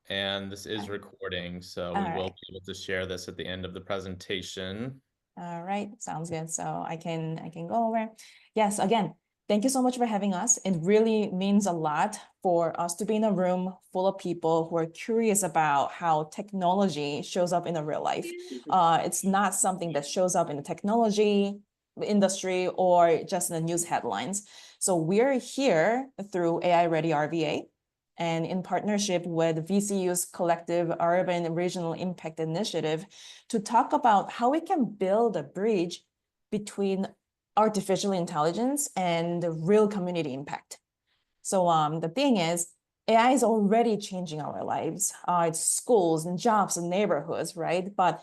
and this is recording, so All we will right. be able to share this at the end of the presentation. All right, sounds good. So I can go over. Yes, again, thank you so much for having us. It really means a lot for us to be in a room full of people who are curious about how technology shows up in a real life. It's not something that shows up in the technology industry or just in the news headlines. So we're here through AI Ready RVA and in partnership with VCU's collective Urban Regional Impact Initiative to talk about how we can build a bridge between artificial intelligence and the real community impact. So the thing is, AI is already changing our lives. It's schools and jobs and neighborhoods, right? But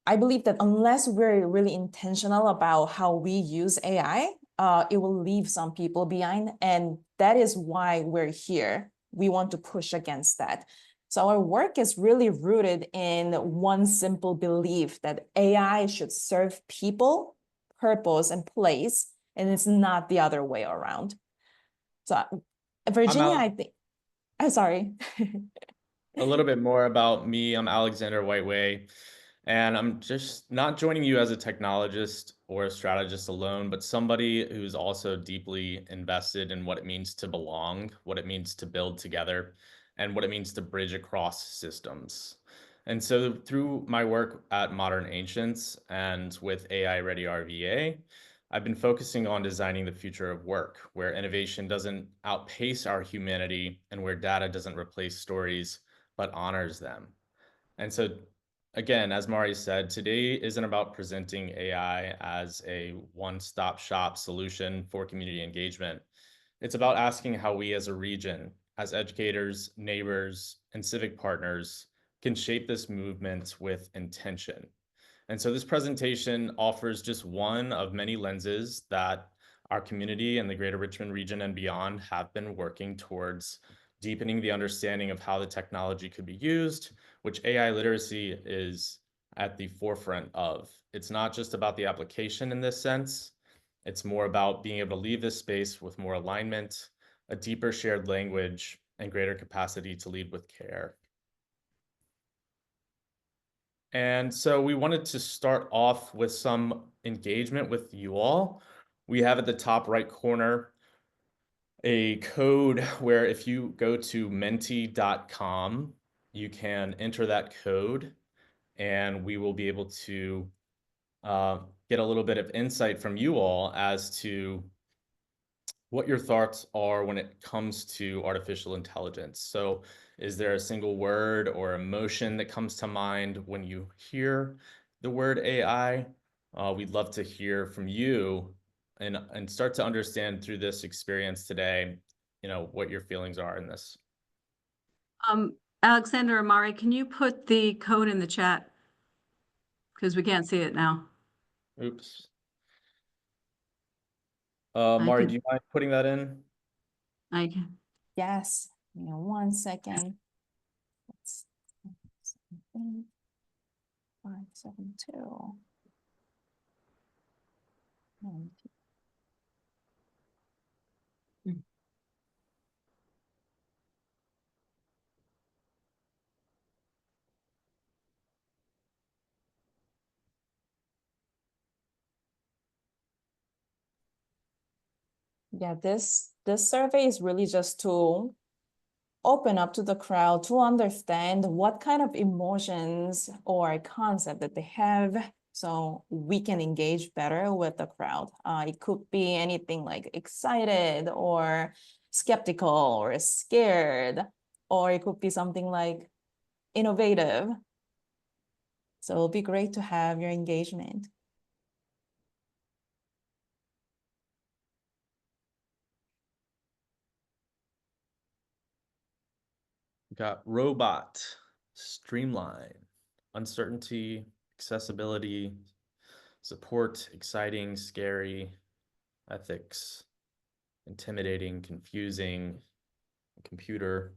I believe that unless we're really intentional about how we use AI, it will leave some people behind. And that is why we're here. We want to push against that. So our work is really rooted in one simple belief that AI should serve people, purpose, and place, and it's not the other way around. So Virginia, I think, I'm sorry. A little bit more about me. I'm Alexander Whiteway, and I'm just not joining you as a technologist or a strategist alone, but somebody who's also deeply invested in what it means to belong, what it means to build together, and what it means to bridge across systems. And so through my work at Modern Ancients and with AI Ready RVA, I've been focusing on designing the future of work, where innovation doesn't outpace our humanity and where data doesn't replace stories, but honors them. And so, again, as Mari said, today isn't about presenting AI as a one-stop shop solution for community engagement. It's about asking how we as a region, as educators, neighbors, and civic partners can shape this movement with intention. And so this presentation offers just one of many lenses that our community and the greater Richmond region and beyond have been working towards deepening the understanding of how the technology could be used, which AI literacy is at the forefront of. It's not just about the application in this sense. It's more about being able to leave this space with more alignment, a deeper shared language, and greater capacity to lead with care. And so we wanted to start off with some engagement with you all. We have at the top right corner a code where if you go to menti.com, you can enter that code and we will be able to get a little bit of insight from you all as to what your thoughts are when it comes to artificial intelligence. So is there a single word or emotion that comes to mind when you hear the word AI? We'd love to hear from you and start to understand through this experience today, what your feelings are in this. Alexander Amari, can you put the code in the chat? Because we can't see it now. Oops. Mari, do you mind putting that in? I can. Yes, 1 second. 572. Yeah, this survey is really just to open up to the crowd to understand what kind of emotions or concept that they have so we can engage better with the crowd. It could be anything like excited or skeptical or scared, or it could be something like innovative. So it'll be great to have your engagement. Got robot, streamline, uncertainty, accessibility, support, exciting, scary, ethics, intimidating, confusing, computer,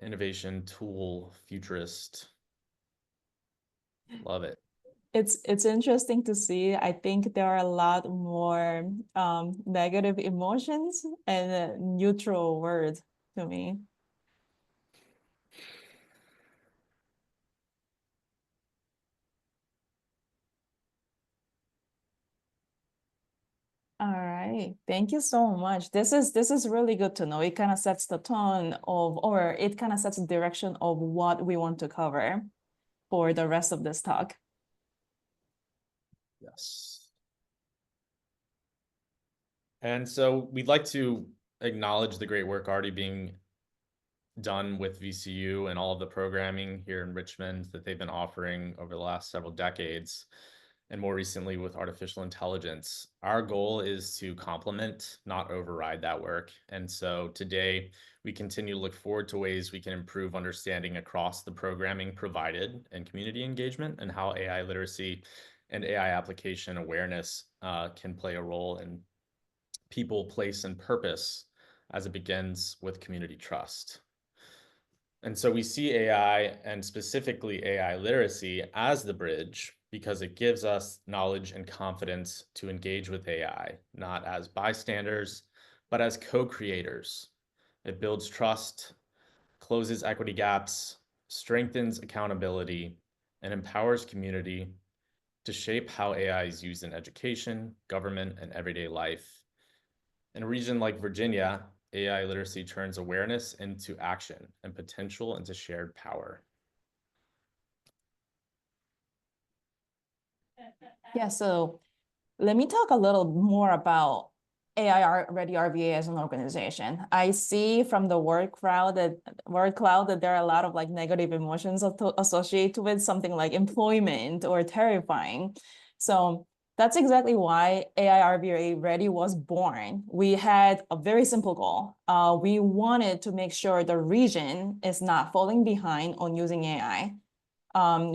innovation, tool, futurist. Love it. It's interesting to see. I think there are a lot more negative emotions and neutral words to me. All right, thank you so much. This is really good to know. It kind of sets the tone of, or it kind of sets the direction of what we want to cover for the rest of this talk. Yes. And so we'd like to acknowledge the great work already being done with VCU and all of the programming here in Richmond that they've been offering over the last several decades, and more recently with artificial intelligence. Our goal is to complement, not override that work. And so today we continue to look forward to ways we can improve understanding across the programming provided and community engagement, and how AI literacy and AI application awareness can play a role in people, place, and purpose as it begins with community trust. And so we see AI, and specifically AI literacy, as the bridge because it gives us knowledge and confidence to engage with AI, not as bystanders, but as co-creators. It builds trust, closes equity gaps, strengthens accountability, and empowers community to shape how AI is used in education, government, and everyday life. In a region like Virginia, AI literacy turns awareness into action and potential into shared power. Yeah, so let me talk a little more about AI Ready RVA as an organization. I see from the word cloud that there are a lot of like negative emotions associated with something like employment or terrifying. So that's exactly why AI RVA Ready was born. We had a very simple goal. We wanted to make sure the region is not falling behind on using AI.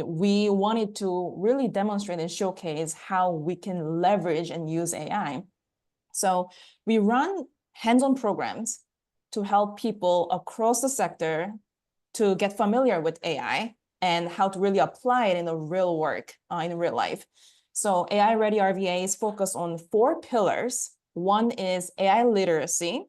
We wanted to really demonstrate and showcase how we can leverage and use AI. So we run hands-on programs to help people across the sector to get familiar with AI and how to really apply it in the real work, in real life. So AI Ready RVA is focused on 4 pillars. One is AI literacy,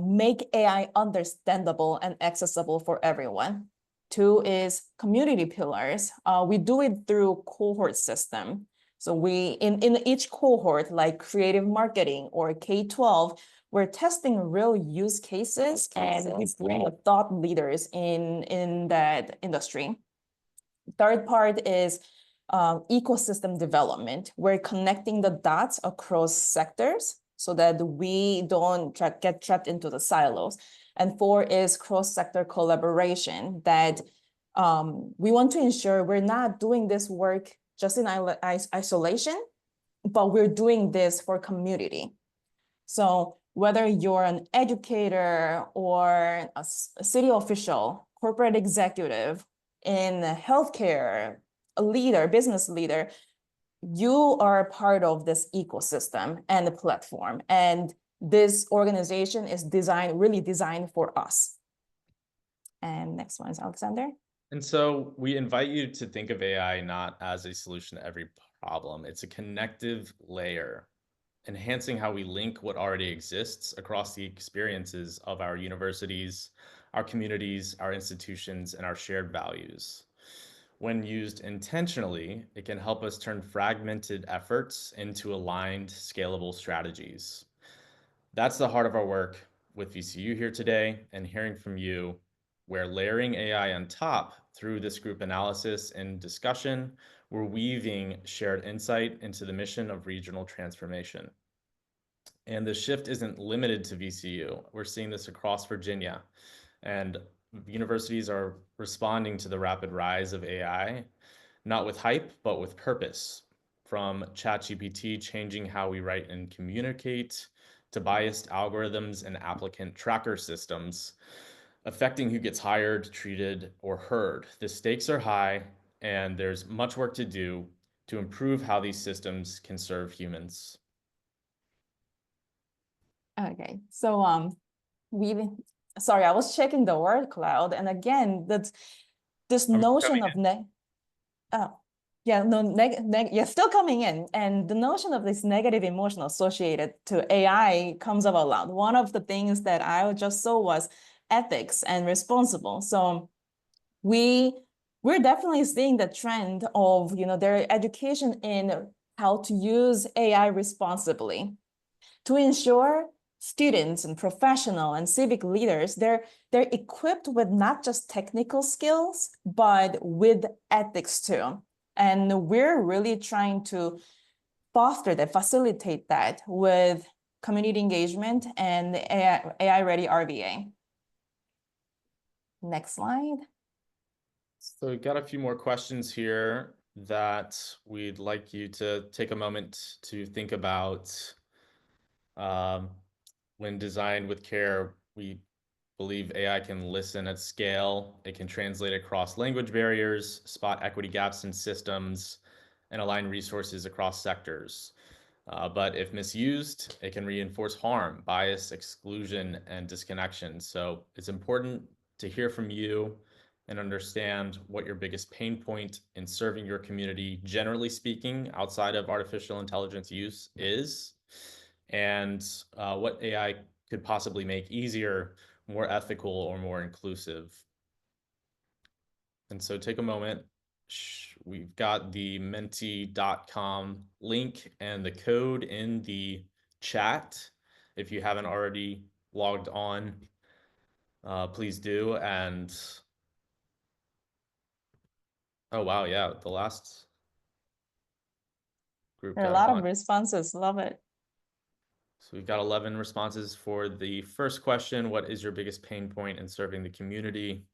make AI understandable and accessible for everyone. 2 is community pillars. We do it through cohort system. So we, in each cohort, like creative marketing or K-12, we're testing real use cases and we bring thought leaders in that industry. Third part is ecosystem development. We're connecting the dots across sectors so that we don't get trapped into the silos. And 4 is cross-sector collaboration, that we want to ensure we're not doing this work just in isolation, but we're doing this for community. So whether you're an educator or a city official, corporate executive, in healthcare, a leader, business leader, you are part of this ecosystem and the platform. And this organization is really designed for us. And next one is Alexander. And so we invite you to think of AI not as a solution to every problem. It's a connective layer, enhancing how we link what already exists across the experiences of our universities, our communities, our institutions, and our shared values. When used intentionally, it can help us turn fragmented efforts into aligned, scalable strategies. That's the heart of our work with VCU here today, and hearing from you, where layering AI on top through this group analysis and discussion, we're weaving shared insight into the mission of regional transformation. And the shift isn't limited to VCU. We're seeing this across Virginia, and universities are responding to the rapid rise of AI, not with hype, but with purpose. From ChatGPT changing how we write and communicate, to biased algorithms and applicant tracker systems affecting who gets hired, treated, or heard. The stakes are high, and there's much work to do to improve how these systems can serve humans. Okay, so sorry, I was checking the word cloud, and again, this notion of still coming in, and the notion of this negative emotion associated to AI comes up a lot. One of the things that I just saw was ethics and responsible. So we're definitely seeing the trend of their education in how to use AI responsibly to ensure students and professional and civic leaders, they're equipped with not just technical skills, but with ethics too. And we're really trying to foster that, facilitate that with community engagement and AI Ready RVA. Next slide. So we've got a few more questions here that we'd like you to take a moment to think about. When designed with care, we believe AI can listen at scale. It can translate across language barriers, spot equity gaps in systems, and align resources across sectors. But if misused, it can reinforce harm, bias, exclusion, and disconnection. So it's important to hear from you and understand what your biggest pain point in serving your community, generally speaking, outside of artificial intelligence use is, and what AI could possibly make easier, more ethical, or more inclusive. And so take a moment. We've got the menti.com link and the code in the chat. If you haven't already logged on, please do. And oh, wow. Yeah. The last group There are a got a lot of bunch. responses. Love it. So we've got 11 responses for the first question. What is your biggest pain point in serving the community?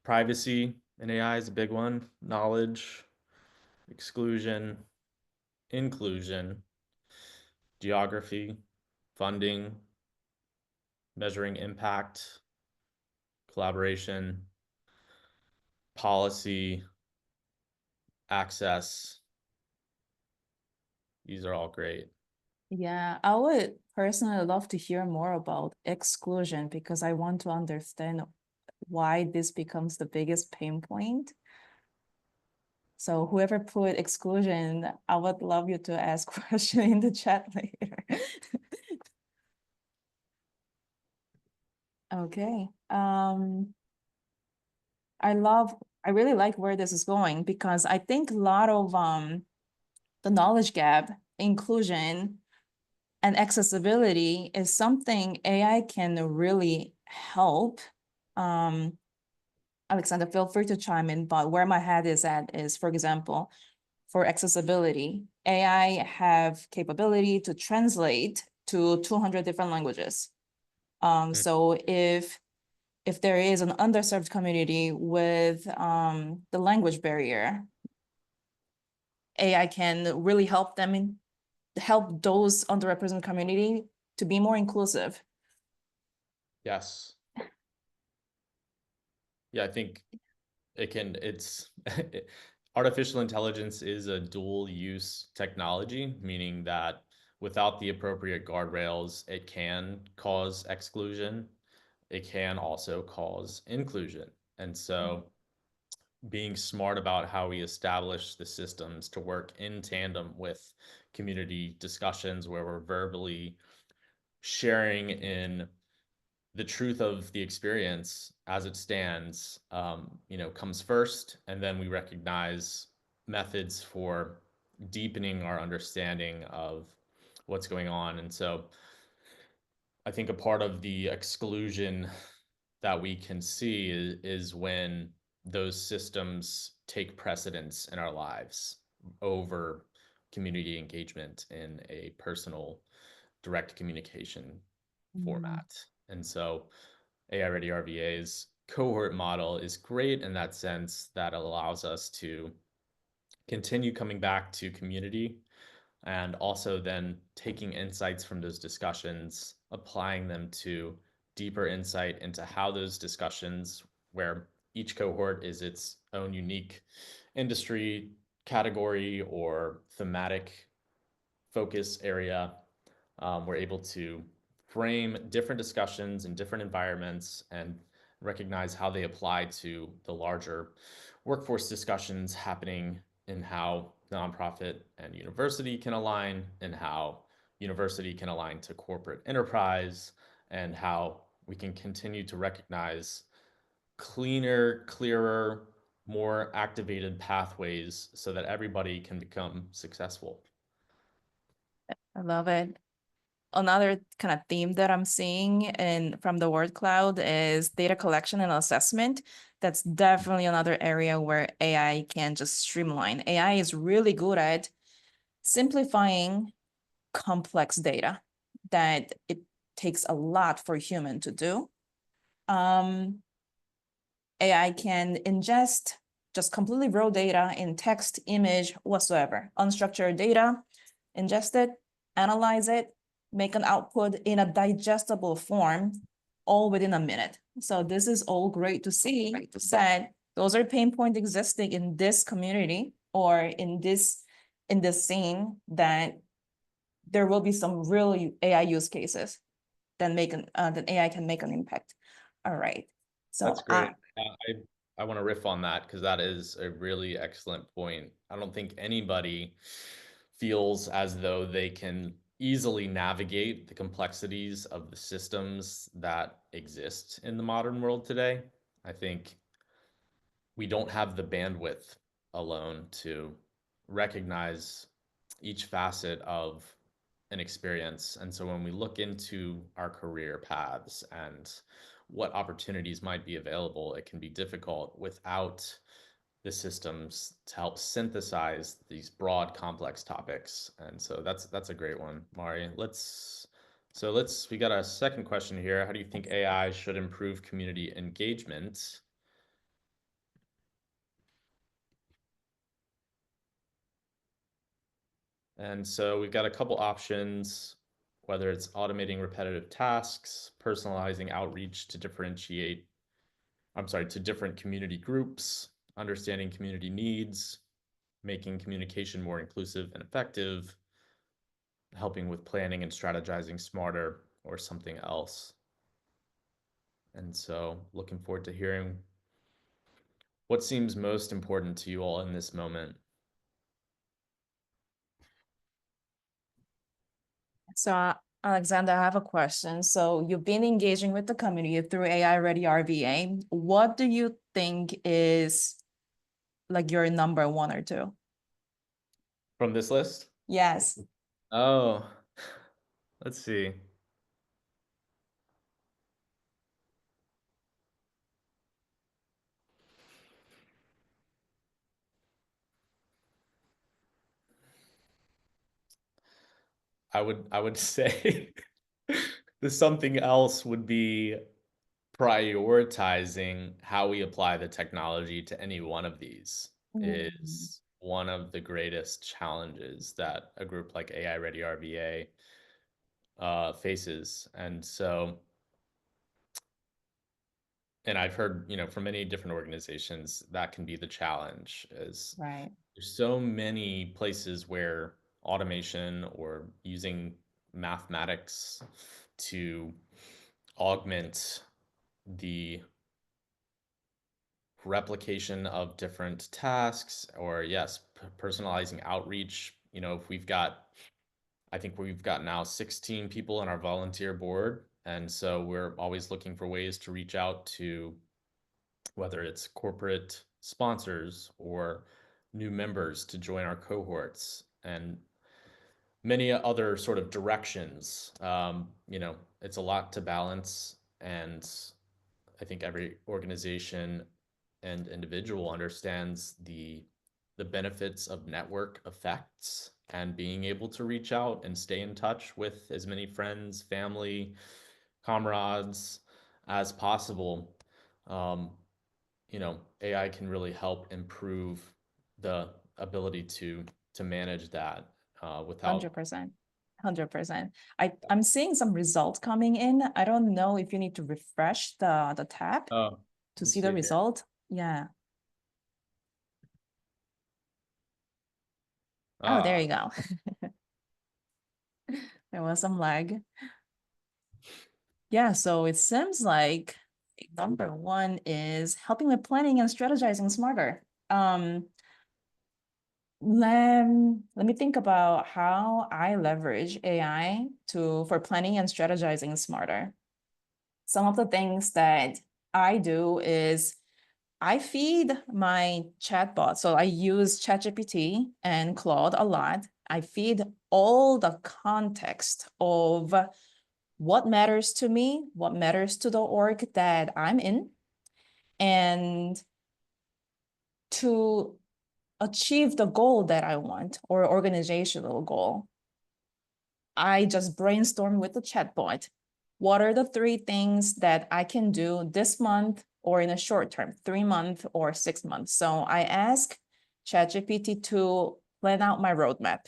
Privacy in AI is a big one. Knowledge, exclusion, inclusion, geography, funding, measuring impact, collaboration, policy, access. These are all great. Yeah, I would personally love to hear more about exclusion because I want to understand why this becomes the biggest pain point. So whoever put exclusion, I would love you to ask question in the chat later. Okay. I really like where this is going because I think a lot of the knowledge gap, inclusion, and accessibility is something AI can really help. Alexander, feel free to chime in, but where my head is at is, for example, for accessibility, AI have capability to translate to 200 different languages. So if there is an underserved community with the language barrier, AI can really help them help those underrepresented community to be more inclusive. Yes. Yeah, I think it's artificial intelligence is a dual use technology, meaning that without the appropriate guardrails, it can cause exclusion. It can also cause inclusion. And so being smart about how we establish the systems to work in tandem with community discussions where we're verbally sharing in the truth of the experience as it stands, comes first, and then we recognize methods for deepening our understanding of what's going on. And so I think a part of the exclusion that we can see is when those systems take precedence in our lives over community engagement in a personal, direct communication format. And so AI Ready RVA's cohort model is great in that sense that allows us to continue coming back to community and also then taking insights from those discussions, applying them to deeper insight into how those discussions, where each cohort is its own unique industry, category, or thematic focus area, we're able to frame different discussions in different environments and recognize how they apply to the larger workforce discussions happening in how nonprofit and university can align, and how university can align to corporate enterprise, and how we can continue to recognize cleaner, clearer, more activated pathways so that everybody can become successful. I love it. Another kind of theme that I'm seeing from the word cloud is data collection and assessment. That's definitely another area where AI can just streamline. AI is really good at simplifying complex data that it takes a lot for human to do. AI can ingest just completely raw data in text, image, whatsoever, unstructured data, ingest it, analyze it, make an output in a digestible form, all within a minute. So this is all great to see that those are pain points existing in this community or in this scene, that there will be some really AI use cases that AI can make an impact. All right. So That's great. I want to riff on that because that is a really excellent point. I don't think anybody feels as though they can easily navigate the complexities of the systems that exist in the modern world today. I think we don't have the bandwidth alone to recognize each facet of an experience. And so when we look into our career paths and what opportunities might be available, it can be difficult without the systems to help synthesize these broad, complex topics. And so that's a great one, Mari. We got a second question here. How do you think AI should improve community engagement? And so we've got a couple options, whether it's automating repetitive tasks, personalizing outreach to to different community groups, understanding community needs, making communication more inclusive and effective, helping with planning and strategizing smarter, or something else. And so looking forward to hearing what seems most important to you all in this moment. So Alexander, I have a question. So you've been engaging with the community through AI Ready RVA. What do you think is like your number one or two? From this list? Yes. Oh, let's see. I would say the something else would be prioritizing how we apply the technology to any one of these is one of the greatest challenges that a group like AI Ready RVA faces. And I've heard, from many different organizations that can be the challenge is Right. there's so many places where automation or using mathematics to augment the replication of different tasks, or yes, personalizing outreach. If I think we've got now 16 people on our volunteer board. And so we're always looking for ways to reach out to whether it's corporate sponsors or new members to join our cohorts and many other sort of directions. It's a lot to balance, and I think every organization and individual understands the benefits of network effects and being able to reach out and stay in touch with as many friends, family, comrades as possible. Um, AI can really help improve the ability to manage that without. 100%. 100%. I'm seeing some results coming in. I don't know if you need to refresh the tab Oh, to let's see the see here. result. Yeah. Oh, there Ah, you go. There was some lag. Yeah, so it seems like number one is helping with planning and strategizing smarter. Let me think about how I leverage AI for planning and strategizing smarter. Some of the things that I do is I feed my chatbot. So I use ChatGPT and Claude a lot. I feed all the context of what matters to me, what matters to the org that I'm in, and to achieve the goal that I want or organizational goal, I just brainstorm with the chatbot. What are the 3 things that I can do this month or in a short term, 3 months or 6 months? So I ask ChatGPT to plan out my roadmap.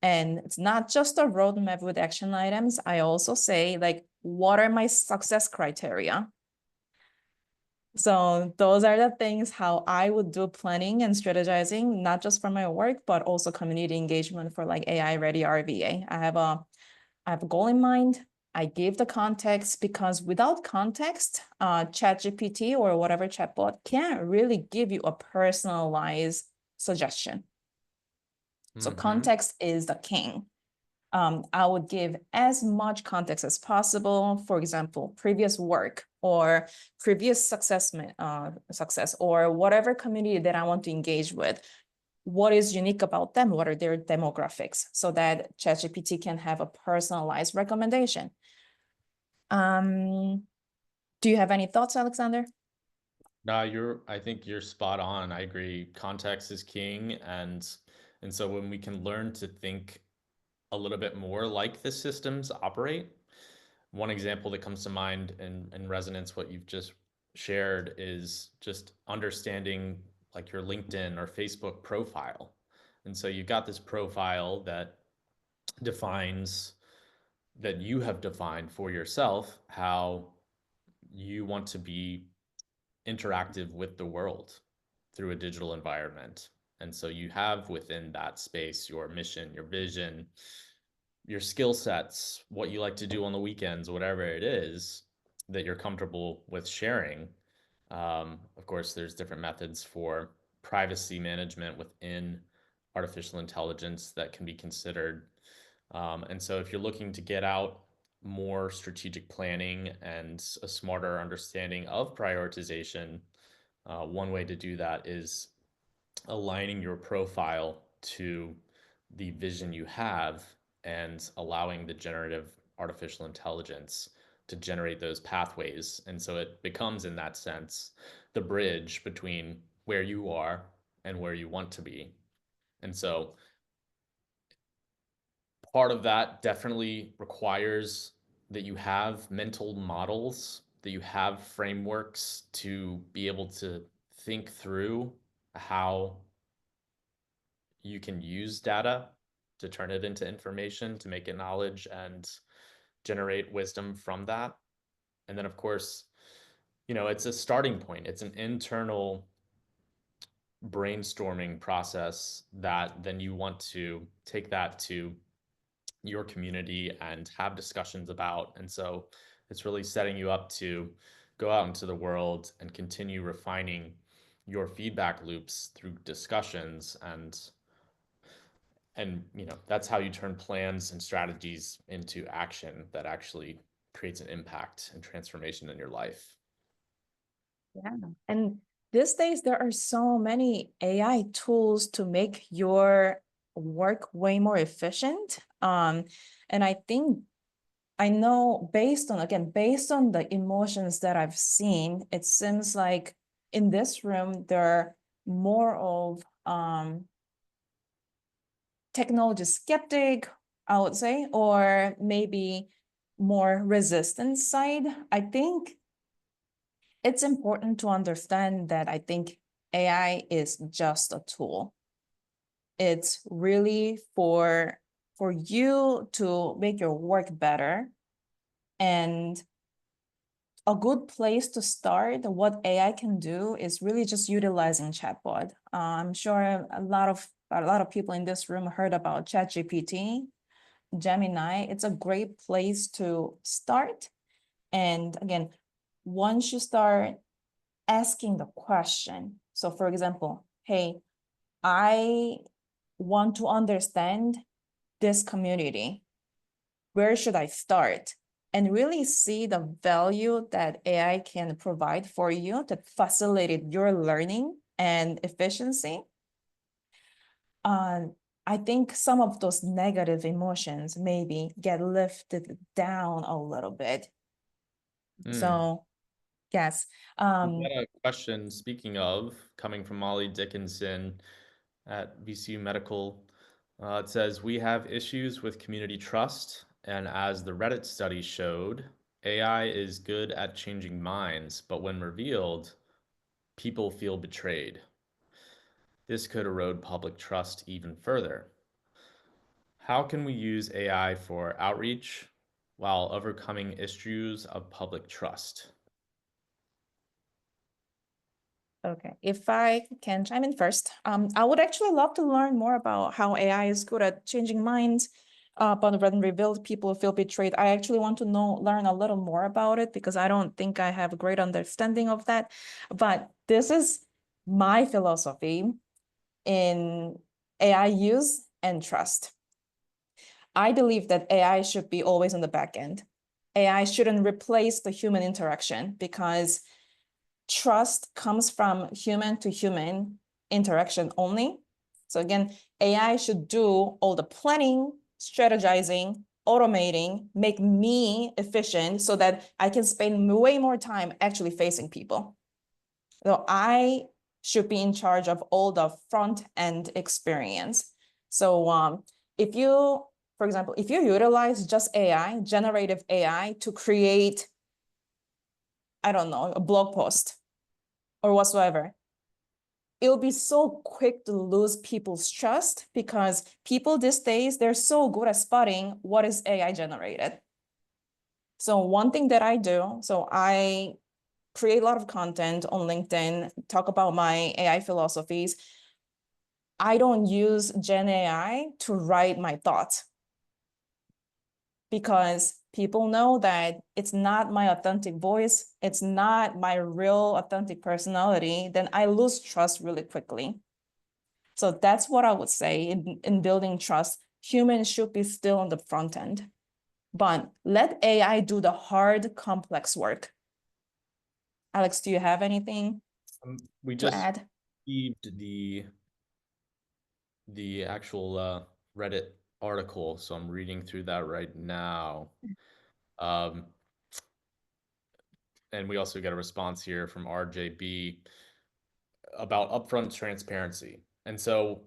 And it's not just a roadmap with action items. I also say, like, what are my success criteria? So those are the things how I would do planning and strategizing, not just for my work, but also community engagement for like AI Ready RVA. I have a goal in mind. I give the context, because without context, ChatGPT or whatever chatbot can't really give you a personalized suggestion. So context is the king. I would give as much context as possible. For example, previous work or previous success or whatever community that I want to engage with. What is unique about them? What are their demographics? So that ChatGPT can have a personalized recommendation. Do you have any thoughts, Alexander? No, I think you're spot on. I agree. Context is king. And so when we can learn to think a little bit more like the systems operate, one example that comes to mind in resonance, what you've just shared, is just understanding like your LinkedIn or Facebook profile. And so you've got this profile that defines, that you have defined for yourself, how you want to be interactive with the world through a digital environment. And so you have within that space your mission, your vision, your skill sets, what you like to do on the weekends, whatever it is that you're comfortable with sharing. Of course, there's different methods for privacy management within artificial intelligence that can be considered. And so if you're looking to get out more strategic planning and a smarter understanding of prioritization, one way to do that is aligning your profile to the vision you have and allowing the generative artificial intelligence to generate those pathways. And so it becomes, in that sense, the bridge between where you are and where you want to be. And so part of that definitely requires that you have mental models, that you have frameworks to be able to think through how you can use data to turn it into information, to make it knowledge and generate wisdom from that. And then, of course, it's a starting point. It's an internal brainstorming process that then you want to take that to your community and have discussions about. And so it's really setting you up to go out into the world and continue refining your feedback loops through discussions, and that's how you turn plans and strategies into action that actually creates an impact and transformation in your life. Yeah. And these days, there are so many AI tools to make your work way more efficient. And I know based on the emotions that I've seen, it seems like in this room, there are more of technology skeptic, I would say, or maybe more resistant side. I think it's important to understand that I think AI is just a tool. It's really for you to make your work better. And a good place to start what AI can do is really just utilizing chatbot. I'm sure a lot of people in this room heard about ChatGPT, Gemini. It's a great place to start. And again, once you start asking the question, so for example, hey, I want to understand this community. Where should I start? and really see the value that AI can provide for you to facilitate your learning and efficiency, I think some of those negative emotions maybe get lifted down a little bit. So yes. We got a question, speaking of, coming from Molly Dickinson at VCU Medical. It says, we have issues with community trust, and as the Reddit study showed, AI is good at changing minds, but when revealed, people feel betrayed. This could erode public trust even further. How can we use AI for outreach while overcoming issues of public trust? Okay, if I can chime in first, I would actually love to learn more about how AI is good at changing minds, but when revealed, people feel betrayed. I actually want to learn a little more about it because I don't think I have a great understanding of that. But this is my philosophy in AI use and trust. I believe that AI should be always on the back end. AI shouldn't replace the human interaction because trust comes from human to human interaction only. So again, AI should do all the planning, strategizing, automating, make me efficient so that I can spend way more time actually facing people. So I should be in charge of all the front end experience. So if you, for example, if you utilize just AI, generative AI to create, I don't know, a blog post or whatsoever, it'll be so quick to lose people's trust because people these days, they're so good at spotting what is AI generated. So one thing that I do, so I create a lot of content on LinkedIn, talk about my AI philosophies. I don't use Gen AI to write my thoughts because people know that it's not my authentic voice, it's not my real authentic personality, then I lose trust really quickly. So that's what I would say in building trust. Humans should be still on the front end, but let AI do the hard, complex work. Alex, do you have anything We to just add? received the actual Reddit article, so I'm reading through that right now. Um, and we also get a response here from RJB about upfront transparency. And so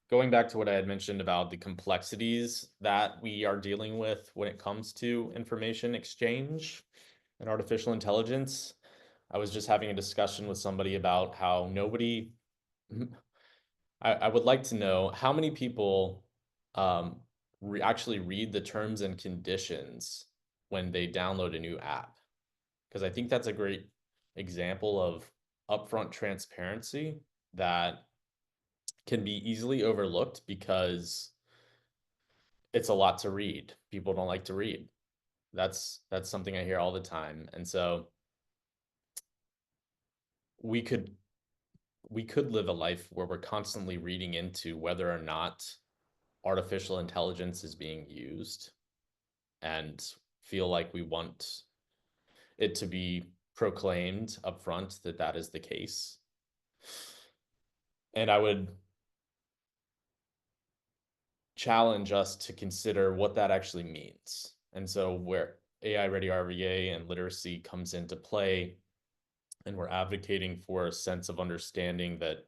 going back to what I had mentioned about the complexities that we are dealing with when it comes to information exchange and artificial intelligence, I was just having a discussion with somebody about how nobody, I would like to know how many people actually read the terms and conditions when they download a new app. Because I think that's a great example of upfront transparency that can be easily overlooked because it's a lot to read. People don't like to read. That's something I hear all the time. And so we could we could live a life where we're constantly reading into whether or not artificial intelligence is being used and feel like we want it to be proclaimed upfront that that is the case. And I would challenge us to consider what that actually means. And so where AI Ready RVA and literacy comes into play, and we're advocating for a sense of understanding that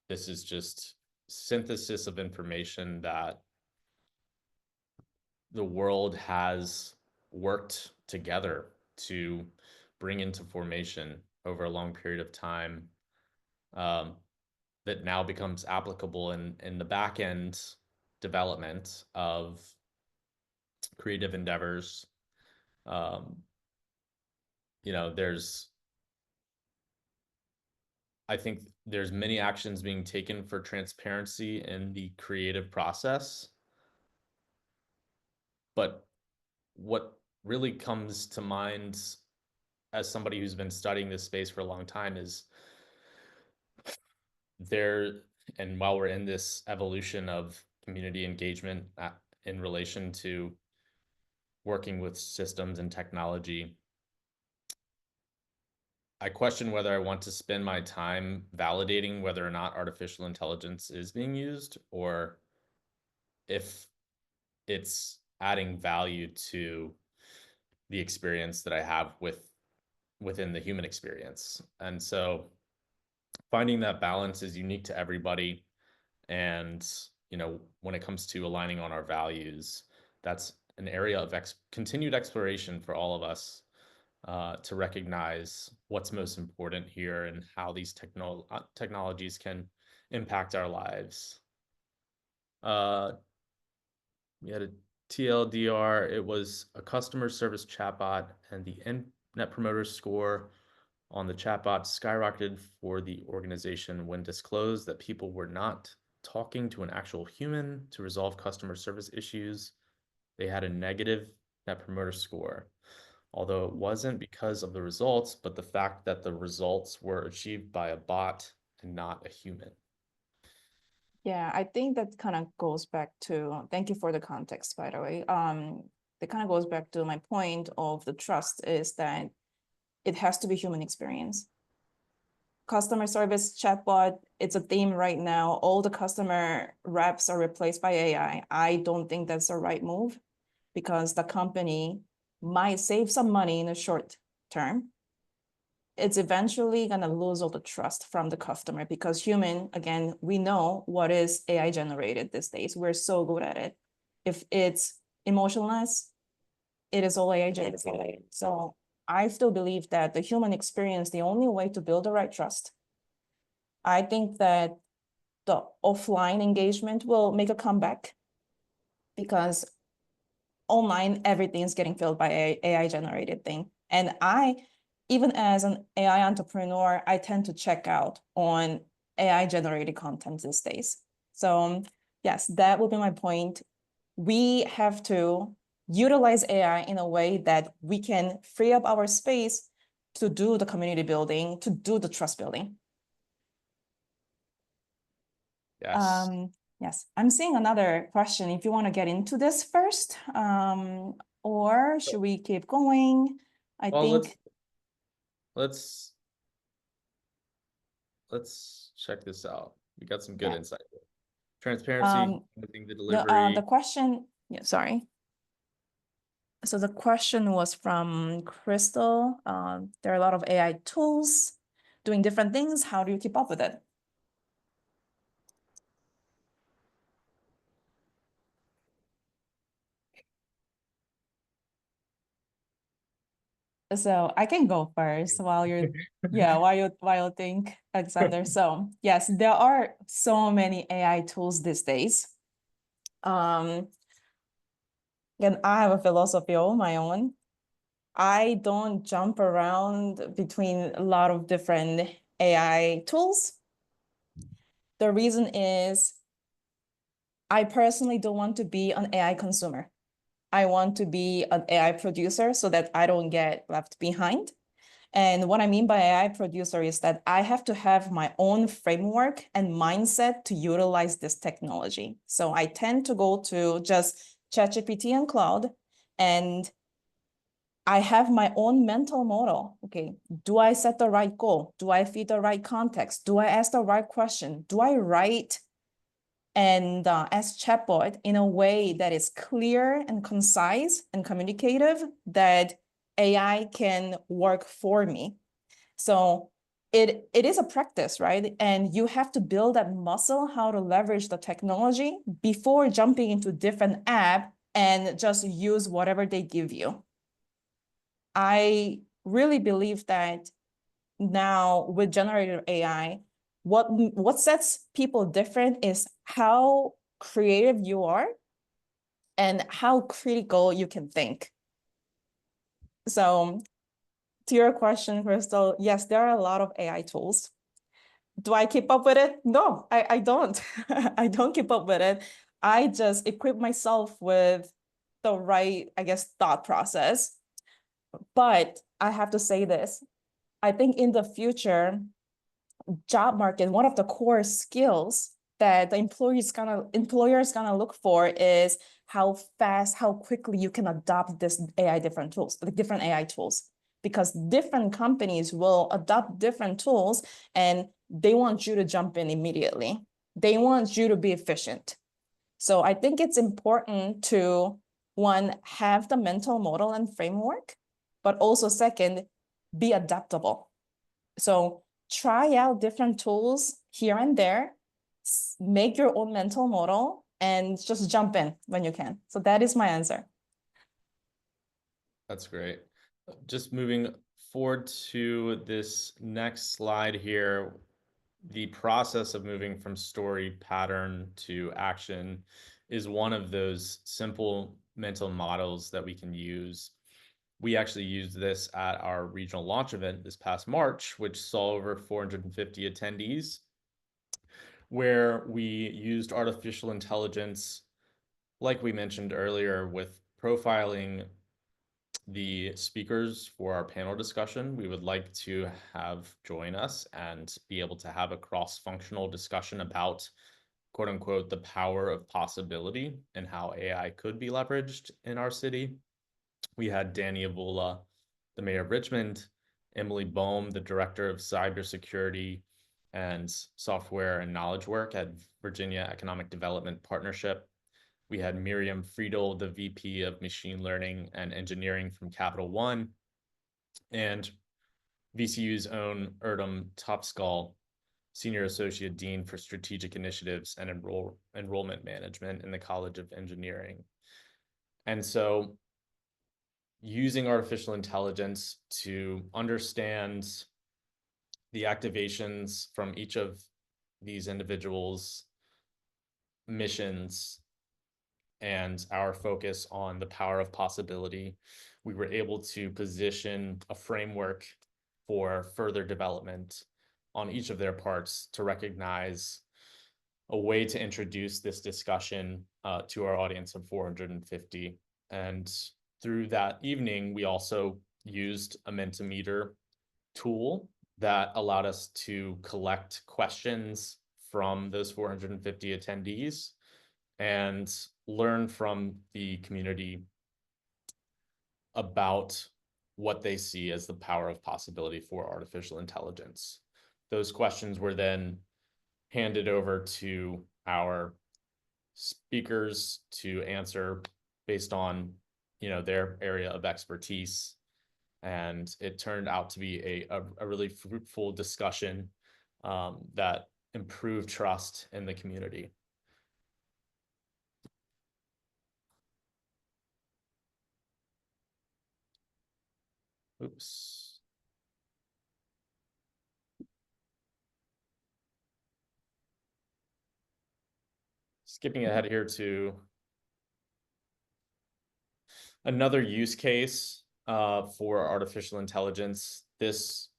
this is just synthesis of information that the world has worked together to bring into formation over a long period of time, um, that now becomes applicable in the back end development of creative endeavors. Um, there's I think there's many actions being taken for transparency in the creative process, but what really comes to mind as somebody who's been studying this space for a long time is there, and while we're in this evolution of community engagement in relation to working with systems and technology, I question whether I want to spend my time validating whether or not artificial intelligence is being used, or if it's adding value to the experience that I have within the human experience. And so finding that balance is unique to everybody. And, when it comes to aligning on our values, that's an area of continued exploration for all of us, to recognize what's most important here and how these technologies can impact our lives. We had a TLDR. It was a customer service chatbot, and the Net Promoter Score on the chatbot skyrocketed for the organization when disclosed that people were not talking to an actual human to resolve customer service issues. They had a negative Net Promoter Score, although it wasn't because of the results, but the fact that the results were achieved by a bot and not a human. Yeah, I think that kind of goes back to, thank you for the context, by the way. That kind of goes back to my point of the trust, is that it has to be human experience. Customer service chatbot, it's a theme right now. All the customer reps are replaced by AI. I don't think that's the right move, because the company might save some money in the short term. It's eventually going to lose all the trust from the customer, because human, again, we know what is AI generated these days. We're so good at it. If it's emotionless, it is all AI generated. So I still believe that the human experience, the only way to build the right trust. I think that the offline engagement will make a comeback, because online, everything is getting filled by AI generated thing. And even as an AI entrepreneur, I tend to check out on AI generated content these days. So yes, that will be my point. We have to utilize AI in a way that we can free up our space to do the community building, to do the trust building. Yes. Yes, I'm seeing another question. If you want to get into this first, or should we keep going? I Well, think let's check this out. We got some good yeah. insight. Transparency, the delivery. The question, yeah, sorry. So the question was from Crystal. There are a lot of AI tools doing different things. How do you keep up with it? So I can go first while you're, yeah, while you think, Alexander. So yes, there are so many AI tools these days. And I have a philosophy of my own. I don't jump around between a lot of different AI tools. The reason is I personally don't want to be an AI consumer. I want to be an AI producer so that I don't get left behind. And what I mean by AI producer is that I have to have my own framework and mindset to utilize this technology. So I tend to go to just ChatGPT and Cloud, and I have my own mental model. Okay, do I set the right goal? Do I feed the right context? Do I ask the right question? Do I write and ask chatbot in a way that is clear and concise and communicative, that AI can work for me? So it is a practice, right? And you have to build that muscle, how to leverage the technology before jumping into different app and just use whatever they give you. I really believe that now with generative AI, what sets people different is how creative you are and how critical you can think. So to your question, Crystal, yes, there are a lot of AI tools. Do I keep up with it? No, I don't. I don't keep up with it. I just equip myself with the right, I guess, thought process. But I have to say this. I think in the future, job market, one of the core skills that the employer is gonna look for is how fast, how quickly you can adopt this different tools, the different AI tools, because different companies will adopt different tools and they want you to jump in immediately. They want you to be efficient. So I think it's important to, one, have the mental model and framework, but also second, be adaptable. So try out different tools here and there, make your own mental model, and just jump in when you can. So that is my answer. That's great. Just moving forward to this next slide here, the process of moving from story pattern to action is one of those simple mental models that we can use. We actually used this at our regional launch event this past March, which saw over 450 attendees, where we used artificial intelligence, like we mentioned earlier, with profiling the speakers for our panel discussion. We would like to have join us and be able to have a cross-functional discussion about, quote unquote, the power of possibility and how AI could be leveraged in our city. We had Danny Avula, the mayor of Richmond, Emily Bohm, the director of cybersecurity and software and knowledge work at Virginia Economic Development Partnership. We had Miriam Friedel, the VP of Machine Learning and Engineering from Capital One, and VCU's own Erdem Topskull, Senior Associate Dean for Strategic Initiatives and Enrollment Management in the College of Engineering. And so using artificial intelligence to understand the activations from each of these individuals' missions and our focus on the power of possibility, we were able to position a framework for further development on each of their parts to recognize a way to introduce this discussion to our audience of 450. And through that evening, we also used a Mentimeter tool that allowed us to collect questions from those 450 attendees and learn from the community about what they see as the power of possibility for artificial intelligence. Those questions were then handed over to our speakers to answer based on, their area of expertise. And it turned out to be a really fruitful discussion that improved trust in the community. Oops. Skipping ahead here to another use case for artificial intelligence. This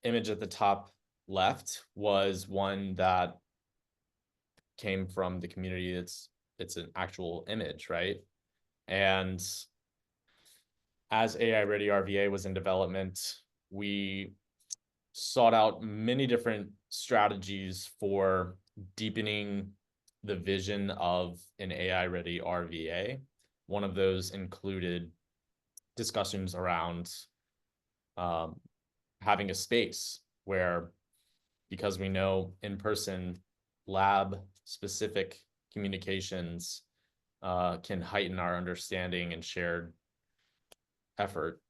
image at the top left was one that came from the community. It's an actual image, right? And as AI Ready RVA was in development, we sought out many different strategies for deepening the vision of an AI Ready RVA. One of those included discussions around having a space where, because we know in-person lab specific communications can heighten our understanding and shared effort,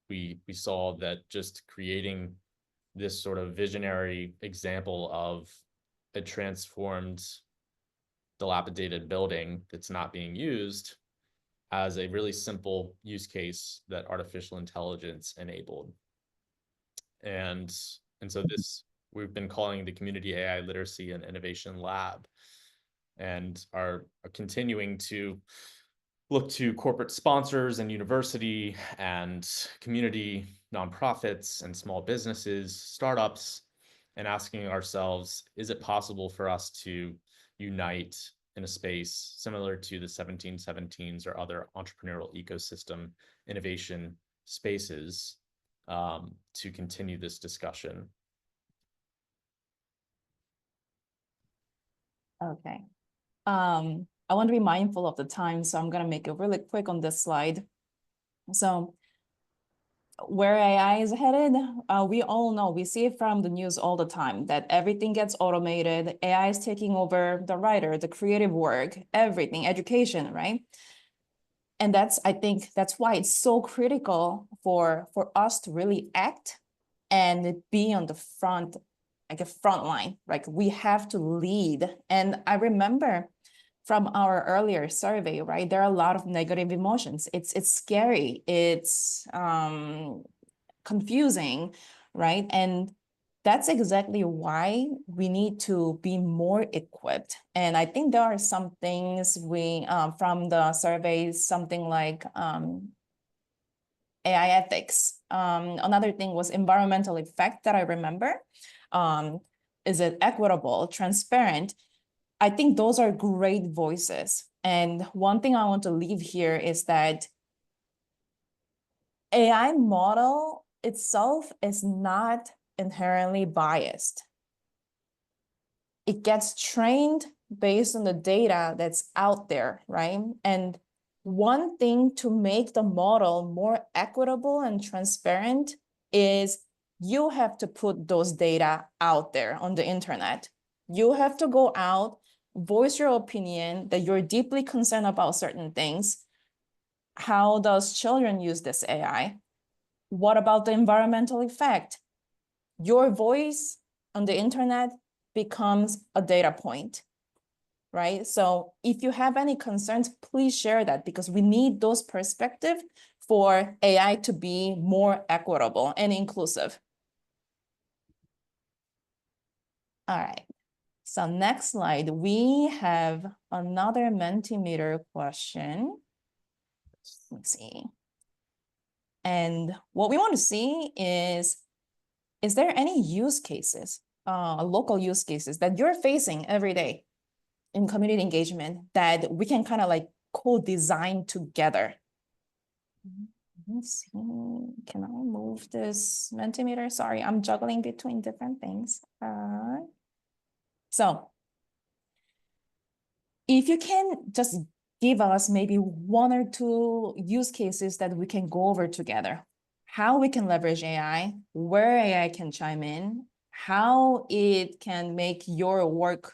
we saw that just creating this sort of visionary example of a transformed, dilapidated building that's not being used as a really simple use case that artificial intelligence enabled. And so this, we've been calling the Community AI Literacy and Innovation Lab, and are continuing to look to corporate sponsors and university and community nonprofits and small businesses, startups, and asking ourselves, is it possible for us to unite in a space similar to the 1717s or other entrepreneurial ecosystem innovation spaces to continue this discussion? Okay. I want to be mindful of the time, so I'm gonna make it really quick on this slide. So where AI is headed, we all know, we see it from the news all the time, that everything gets automated. AI is taking over the writer, the creative work, everything, education, right? And I think that's why it's so critical for us to really act and be on the front, like a front line. Like we have to lead. And I remember from our earlier survey, right? There are a lot of negative emotions. It's scary. It's confusing, right? And that's exactly why we need to be more equipped. And I think there are some things from the surveys, something like AI ethics. Another thing was environmental effect that I remember. Is it equitable, transparent? I think those are great voices. And one thing I want to leave here is that AI model itself is not inherently biased. It gets trained based on the data that's out there, right? And one thing to make the model more equitable and transparent is you have to put those data out there on the internet. You have to go out, voice your opinion that you're deeply concerned about certain things. How does children use this AI? What about the environmental effect? Your voice on the internet becomes a data point, right? So if you have any concerns, please share that because we need those perspectives for AI to be more equitable and inclusive. All right. So next slide, we have another Mentimeter question. Let's see. And what we want to see is there any use cases, local use cases that you're facing every day in community engagement that we can kind of like co-design together? Let's see, can I move this Mentimeter? Sorry, I'm juggling between different things. So if you can just give us maybe one or two use cases that we can go over together, how we can leverage AI, where AI can chime in, how it can make your work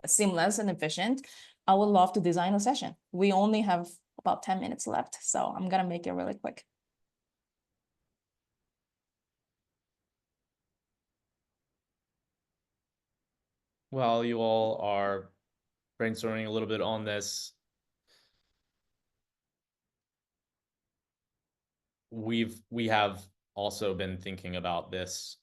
seamless and efficient, I would love to design a session. We only have about 10 minutes left, so I'm gonna make it really quick. While you all are brainstorming a little bit on this, we have also been thinking about this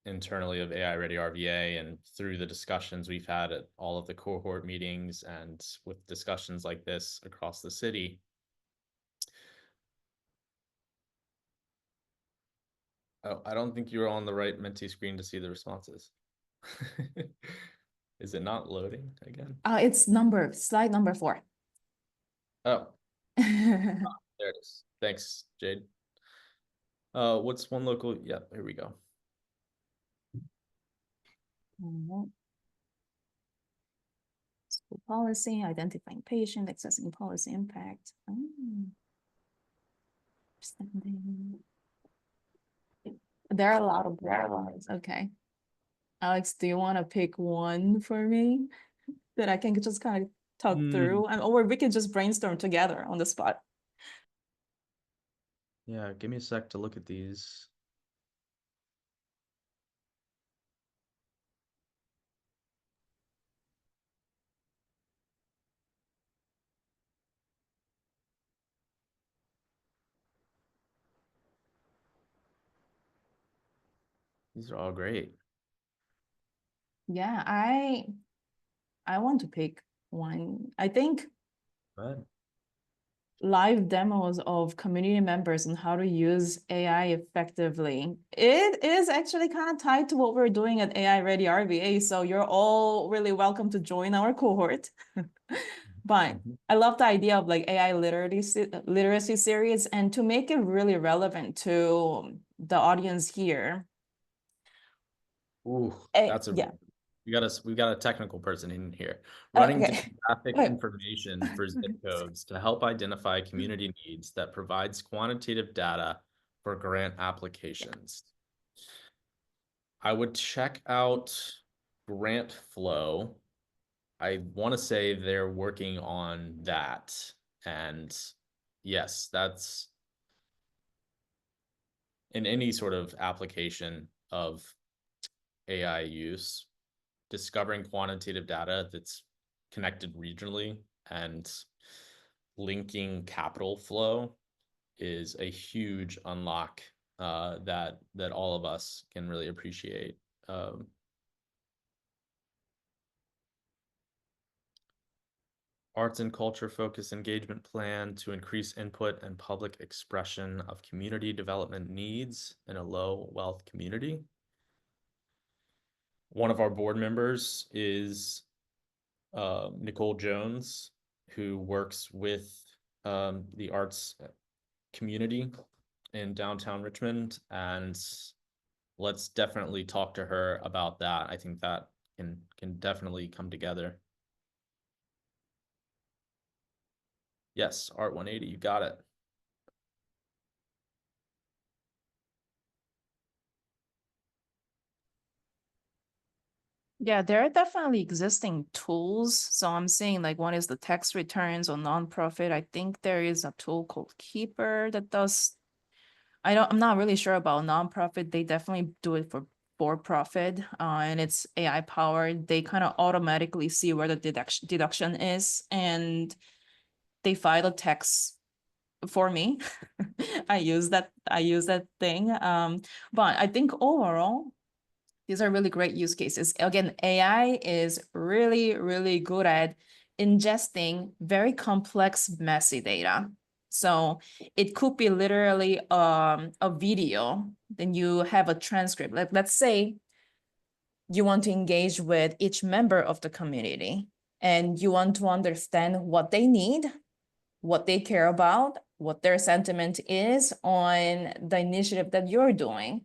internally of AI Ready RVA, and through the discussions we've had at all of the cohort meetings and with discussions like this across the city. Oh, I don't think you're on the right Menti screen to see the responses. Is it not loading again? It's slide number 4. Oh, there it is. Thanks, Jade. What's one local? Yeah, here we go. School policy, identifying patient, accessing policy impact. There are a lot of words. Okay. Alex, do you want to pick one for me that I can just kind of talk through? Or we can just brainstorm together on the spot. Yeah, give me a sec to look at these. These are all great. Yeah, I want to pick one. I think live demos of community members and how to use AI effectively. It is actually kind of tied to what we're doing at AI Ready RVA. So you're all really welcome to join our cohort. But I love the idea of like AI literacy series, and to make it really relevant to the audience here. Ooh, that's a we've got a technical person in here. Oh, Running okay. demographic Okay. information for zip codes to help identify community needs that provides quantitative data for grant applications. I would check out grant flow. I want to say they're working on that. And yes, that's in any sort of application of AI use, discovering quantitative data that's connected regionally and linking capital flow is a huge unlock that all of us can really appreciate. Arts and culture focused engagement plan to increase input and public expression of community development needs in a low wealth community. One of our board members is Nicole Jones, who works with the arts community in downtown Richmond, and let's definitely talk to her about that. I think that can definitely come together. Yes, Art 180, you got it. Yeah, there are definitely existing tools. So I'm seeing like one is the tax returns on nonprofit. I think there is a tool called Keeper that does. I'm not really sure about nonprofit. They definitely do it for profit, and it's AI powered. They kind of automatically see where the deduction is, and they file a tax for me. I use that thing. But I think overall, these are really great use cases. Again, AI is really, really good at ingesting very complex, messy data. So it could be literally a video, then you have a transcript. Like, let's say you want to engage with each member of the community and you want to understand what they need, what they care about, what their sentiment is on the initiative that you're doing.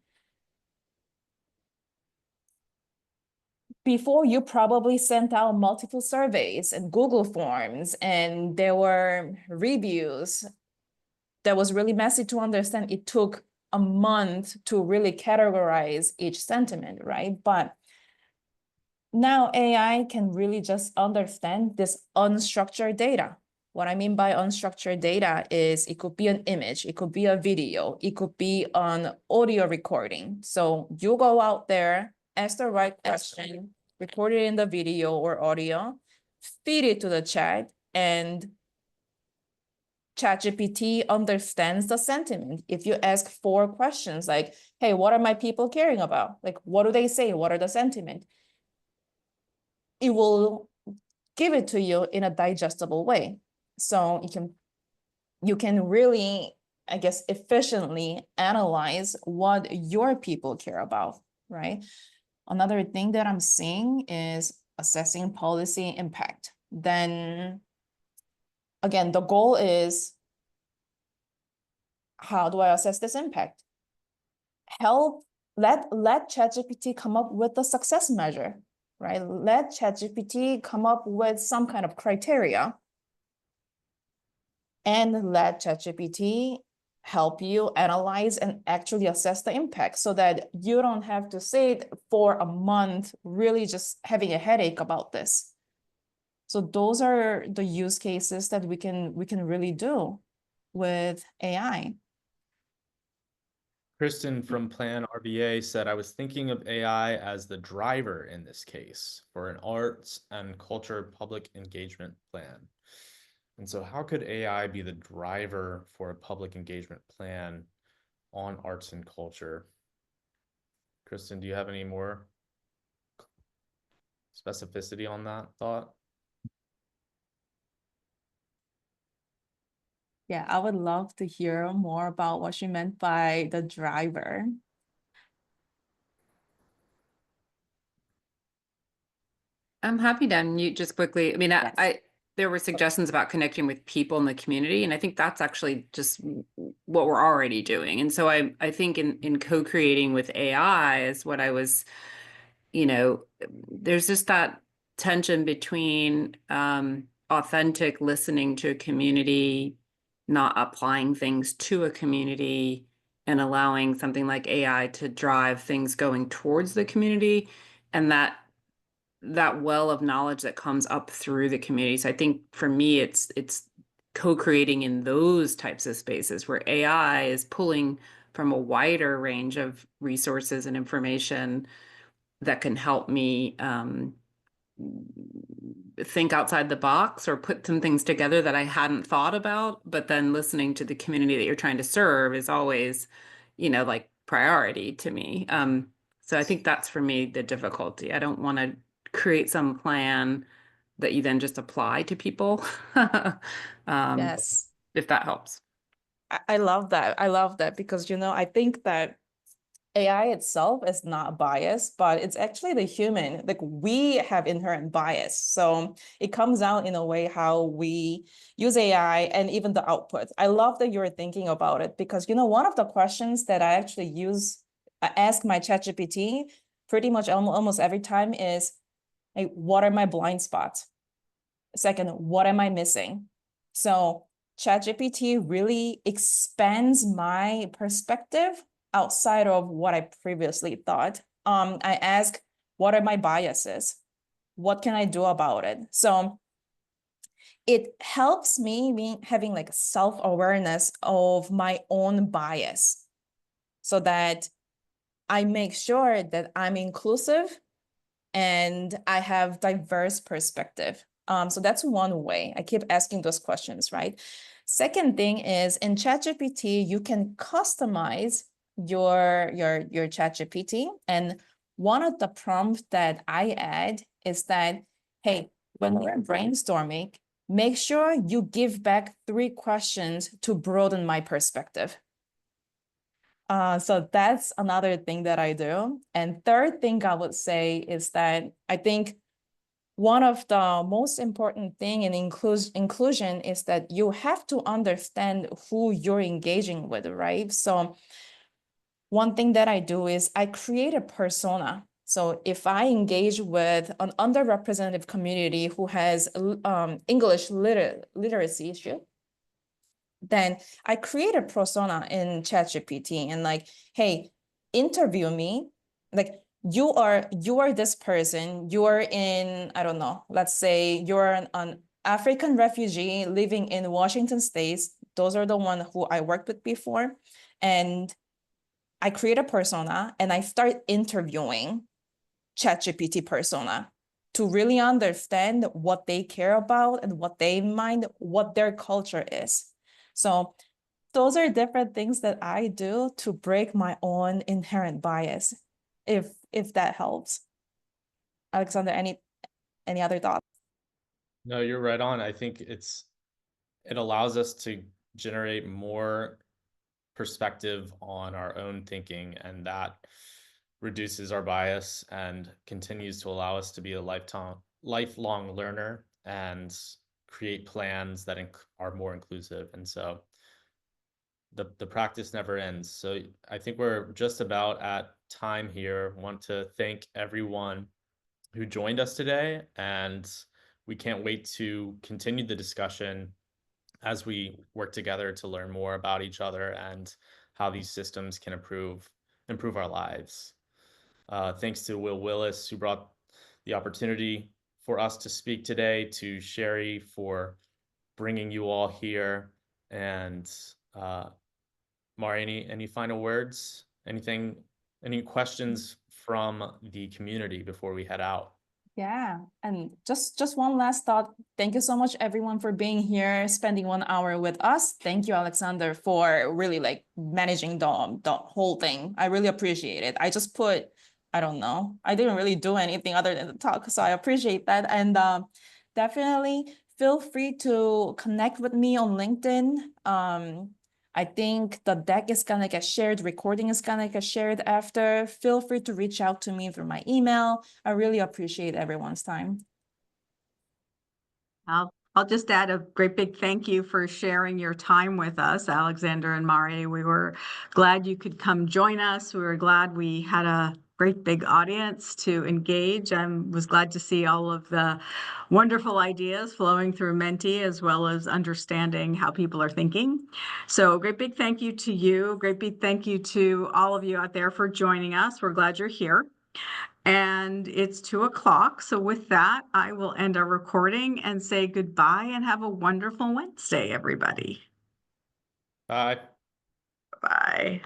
Before, you probably sent out multiple surveys and Google Forms, and there were reviews that was really messy to understand. It took a month to really categorize each sentiment, right? But now AI can really just understand this unstructured data. What I mean by unstructured data is it could be an image, it could be a video, it could be an audio recording. So you go out there, ask the right question, record it in the video or audio, feed it to the chat, and ChatGPT understands the sentiment. If you ask 4 questions like, hey, what are my people caring about? Like, what do they say? What are the sentiment? It will give it to you in a digestible way. So you can really, I guess, efficiently analyze what your people care about, right? Another thing that I'm seeing is assessing policy impact. Then again, the goal is, how do I assess this impact? Let ChatGPT come up with a success measure, right? Let ChatGPT come up with some kind of criteria, and let ChatGPT help you analyze and actually assess the impact so that you don't have to sit for a month really just having a headache about this. So those are the use cases that we can really do with AI. Kristen from Plan RVA said, I was thinking of AI as the driver in this case for an arts and culture public engagement plan. And so how could AI be the driver for a public engagement plan on arts and culture? Kristen, do you have any more specificity on that thought? Yeah, I would love to hear more about what she meant by the driver. I'm happy to unmute just quickly. I mean, Yes. there were suggestions about connecting with people in the community, and I think that's actually just what we're already doing. And so I think in co-creating with AI is what I was, there's just that tension between authentic listening to a community, not applying things to a community, and allowing something like AI to drive things going towards the community, and that well of knowledge that comes up through the community. So I think for me, it's co-creating in those types of spaces where AI is pulling from a wider range of resources and information that can help me think outside the box or put some things together that I hadn't thought about. But then listening to the community that you're trying to serve is always, like priority to me. So I think that's for me the difficulty. I don't want to create some plan that you then just apply to people. Yes. If that helps. I love that. I love that because, I think that AI itself is not biased, but it's actually the human. Like we have inherent bias. So it comes out in a way how we use AI and even the output. I love that you're thinking about it because, one of the questions that I actually I ask my ChatGPT pretty much almost every time is, hey, what are my blind spots? Second, what am I missing? So ChatGPT really expands my perspective outside of what I previously thought. I ask, what are my biases? What can I do about it? So it helps me having like self-awareness of my own bias so that I make sure that I'm inclusive and I have diverse perspective. So that's one way. I keep asking those questions, right? Second thing is in ChatGPT, you can customize your ChatGPT. And one of the prompts that I add is that, hey, when we're brainstorming, make sure you give back 3 questions to broaden my perspective. So that's another thing that I do. And third thing I would say is that I think one of the most important thing in inclusion is that you have to understand who you're engaging with, right? So one thing that I do is I create a persona. So if I engage with an underrepresented community who has English literacy issue, then I create a persona in ChatGPT and like, hey, interview me. Like you are this person, you're in, I don't know, let's say you're an African refugee living in Washington State. Those are the ones who I worked with before. And I create a persona and I start interviewing ChatGPT persona to really understand what they care about and what they mind, what their culture is. So those are different things that I do to break my own inherent bias, if that helps. Alexander, any other thoughts? No, you're right on. I think it allows us to generate more perspective on our own thinking, and that reduces our bias and continues to allow us to be a lifelong learner and create plans that are more inclusive. And so the practice never ends. So I think we're just about at time here. Want to thank everyone who joined us today, and we can't wait to continue the discussion as we work together to learn more about each other and how these systems can improve our lives. Thanks to Will Willis, who brought the opportunity for us to speak today, to Sherry for bringing you all here, and Mari, any final words? Any questions from the community before we head out? Yeah, and just one last thought. Thank you so much, everyone, for being here, spending 1 hour with us. Thank you, Alexander, for really like managing the whole thing. I really appreciate it. I just put, I don't know, I didn't really do anything other than the talk, so I appreciate that. And definitely feel free to connect with me on LinkedIn. I think the deck is gonna get shared, recording is gonna get shared after. Feel free to reach out to me through my email. I really appreciate everyone's time. I'll just add a great big thank you for sharing your time with us, Alexander and Mari. We were glad you could come join us. We were glad we had a great big audience to engage. I was glad to see all of the wonderful ideas flowing through Menti, as well as understanding how people are thinking. So great big thank you to you. Great big thank you to all of you out there for joining us. We're glad you're here. And it's 2:00. So with that, I will end our recording and say goodbye and have a wonderful Wednesday, everybody. Bye. Bye.